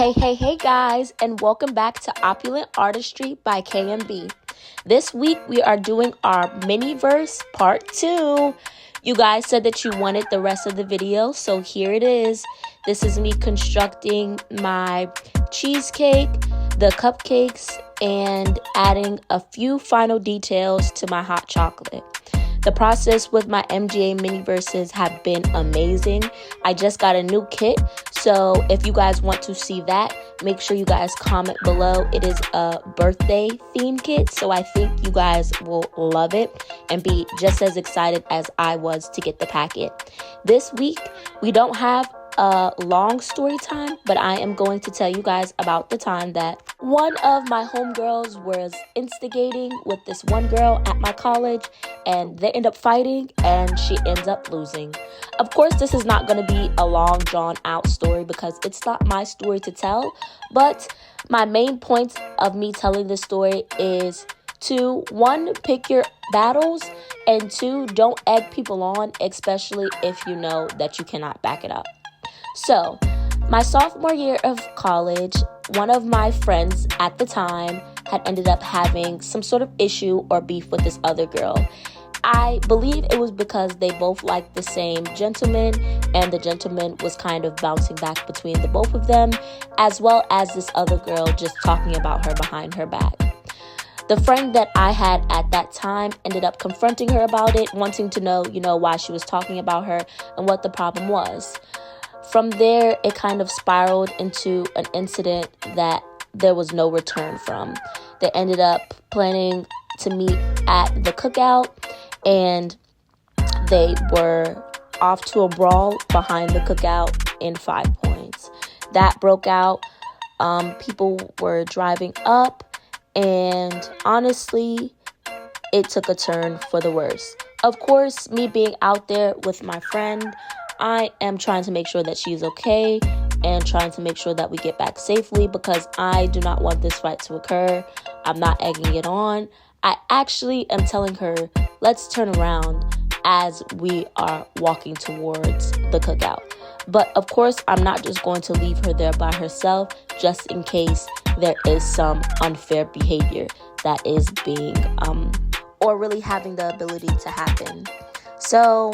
Hey guys, and welcome back to Opulent Artistry by KMB. This week we are doing our Miniverse part 2. You guys said that you wanted the rest of the video, so here it is. This is me constructing my cheesecake, the cupcakes, and adding a few final details to my hot chocolate. The process with my MGA Miniverses have been amazing. I just got a new kit, so if you guys want to see that, make sure you guys comment below. It is a birthday themed kit, so I think you guys will love it and be just as excited as I was to get the packet. This week, we don't have a long story time, but I am going to tell you guys about the time that one of my homegirls was instigating with this one girl at my college, and they end up fighting and she ends up losing. Of course, this is not going to be a long drawn out story because it's not my story to tell, but my main point of me telling this story is to, 1, pick your battles, and 2, don't egg people on, especially if you know that you cannot back it up. So, my sophomore year of college, one of my friends at the time had ended up having some sort of issue or beef with this other girl. I believe it was because they both liked the same gentleman, and the gentleman was kind of bouncing back between the both of them, as well as this other girl just talking about her behind her back. The friend that I had at that time ended up confronting her about it, wanting to know, why she was talking about her and what the problem was. From there, it kind of spiraled into an incident that there was no return from. They ended up planning to meet at the cookout, and they were off to a brawl behind the cookout in 5 points. That broke out. People were driving up, and honestly, it took a turn for the worse. Of course, me being out there with my friend, I am trying to make sure that she's okay and trying to make sure that we get back safely because I do not want this fight to occur. I'm not egging it on. I actually am telling her, let's turn around as we are walking towards the cookout. But of course, I'm not just going to leave her there by herself just in case there is some unfair behavior that is being, or really having the ability to happen. So,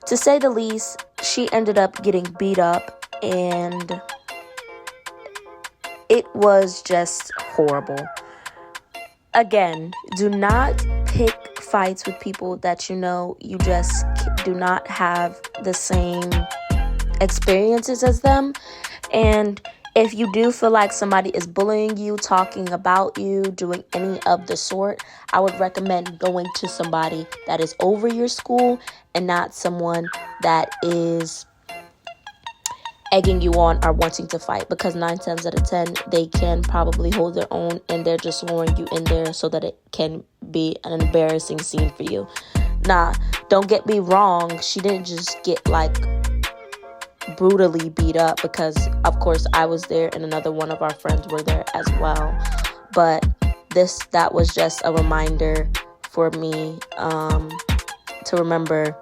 to say the least, she ended up getting beat up, and it was just horrible. Again, do not pick fights with people that you just do not have the same experiences as them. And if you do feel like somebody is bullying you, talking about you, doing any of the sort, I would recommend going to somebody that is over your school and not someone that is egging you on or wanting to fight, because 9 times out of 10, they can probably hold their own and they're just luring you in there so that it can be an embarrassing scene for you. Nah, don't get me wrong. She didn't just get brutally beat up, because of course I was there and another one of our friends were there as well. But that was just a reminder for me to remember,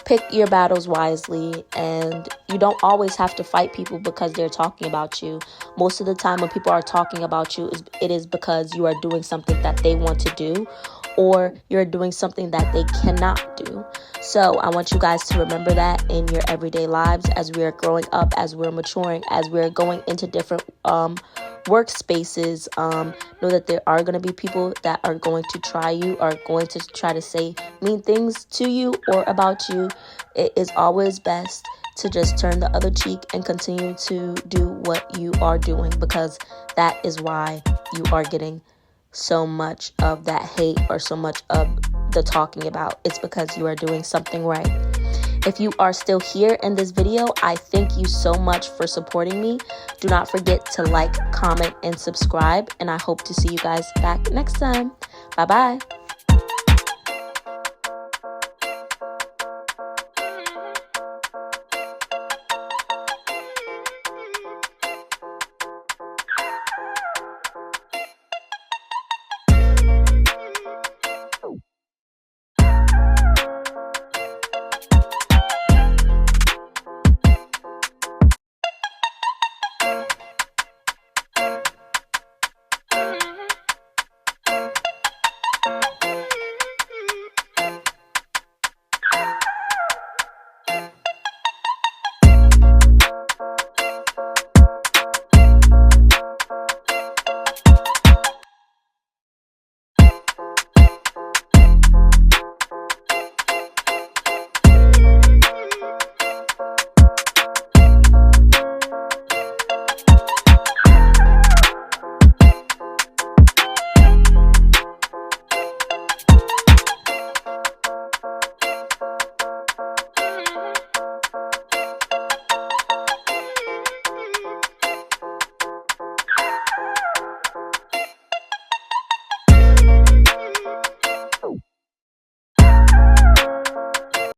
pick your battles wisely, and you don't always have to fight people because they're talking about you. Most of the time when people are talking about you, it is because you are doing something that they want to do, or you're doing something that they cannot do. So I want you guys to remember that in your everyday lives as we are growing up, as we're maturing, as we're going into different workspaces. Know that there are going to be people that are going to try you, are going to try to say mean things to you or about you. It is always best to just turn the other cheek and continue to do what you are doing, because that is why you are getting so much of that hate or so much of the talking about. It's because you are doing something right. If you are still here in this video, I thank you so much for supporting me. Do not forget to like, comment, and subscribe, and I hope to see you guys back next time. Bye-bye.